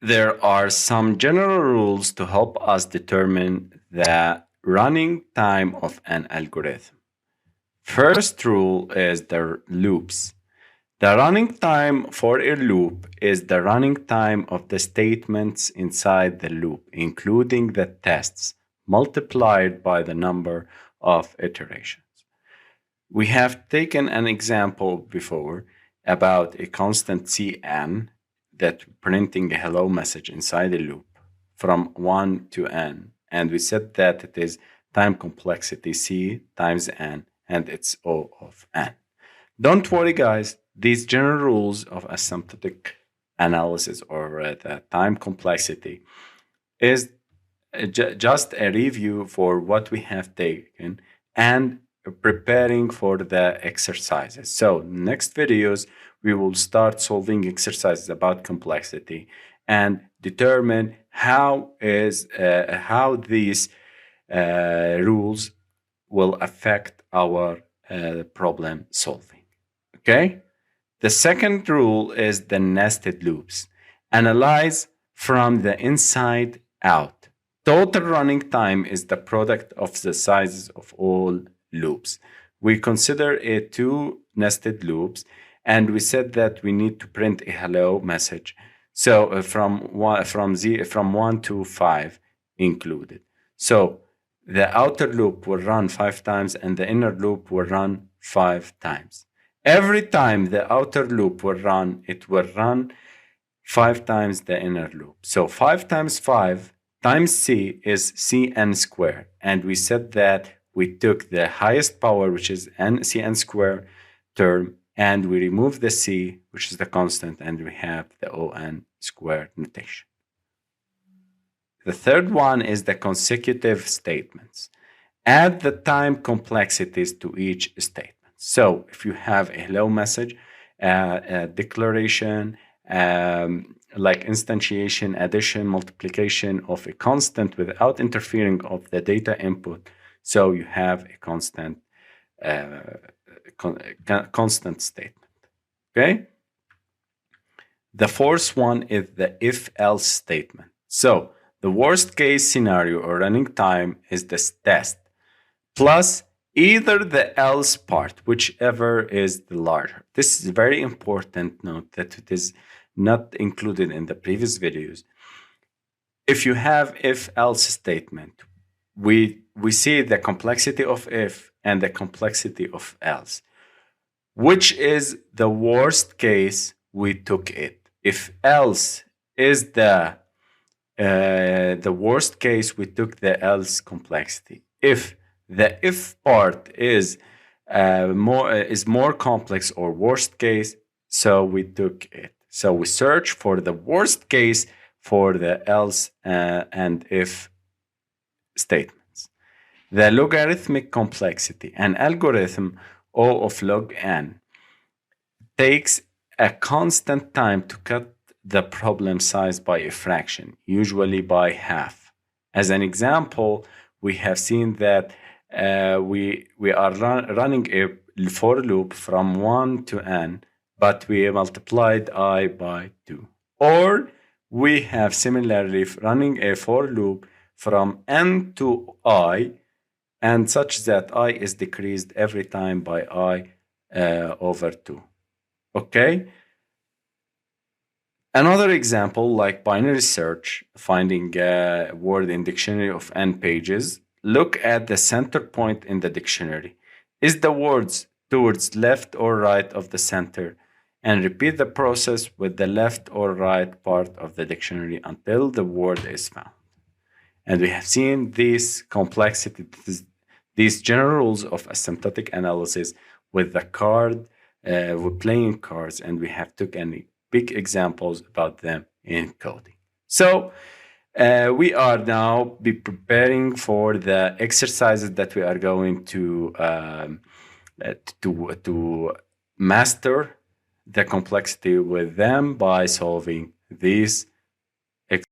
There are some general rules to help us determine the running time of an algorithm. First rule is the loops. The running time for a loop is the running time of the statements inside the loop, including the tests, multiplied by the number of iterations. We have taken an example before about a constant Cn that printing a hello message inside a loop from 1 to n. And we said that it is time complexity C times n, and it's O of n. Don't worry, guys. These general rules of asymptotic analysis or the time complexity is just a review for what we have taken and preparing for the exercises. So next videos, we will start solving exercises about complexity and determine how these rules will affect our problem solving. Okay? The second rule is the nested loops. Analyze from the inside out. Total running time is the product of the sizes of all loops. We consider it two nested loops, and we said that we need to print a hello message. So from 1 to 5 included. So the outer loop will run 5 times and the inner loop will run 5 times. Every time the outer loop will run, it will run 5 times the inner loop. So 5 times 5 times c is cn squared. And we said that we took the highest power, which is cn squared term, and we remove the c, which is the constant, and we have the on squared notation. The third one is the consecutive statements. Add the time complexities to each statement. So if you have a hello message, a declaration, like instantiation, addition, multiplication of a constant without interfering of the data input, so you have a constant constant statement. Okay. The fourth one is the if-else statement. So the worst case scenario or running time is this test plus either the else part, whichever is the larger. This is a very important note that it is not included in the previous videos. If you have if-else statement, we see the complexity of if and the complexity of else. Which is the worst case, we took it. If else is the worst case, we took the else complexity. If the if part is more complex or worst case, so we took it. So we search for the worst case for the else and if statements. The logarithmic complexity. An algorithm O of log n takes a constant time to cut the problem size by a fraction, usually by half. As an example, we have seen that we are running a for loop from 1 to n, but we multiplied I by 2. Or we have similarly running a for loop from n to I, and such that I is decreased every time by I over 2. Okay? Another example, like binary search, finding a word in dictionary of n pages, look at the center point in the dictionary. Is the words towards left or right of the center? And repeat the process with the left or right part of the dictionary until the word is found. And we have seen this complexity, these general rules of asymptotic analysis with the card, with playing cards, and we have took any big examples about them in coding. So we are now be preparing for the exercises that we are going to master the complexity with them by solving these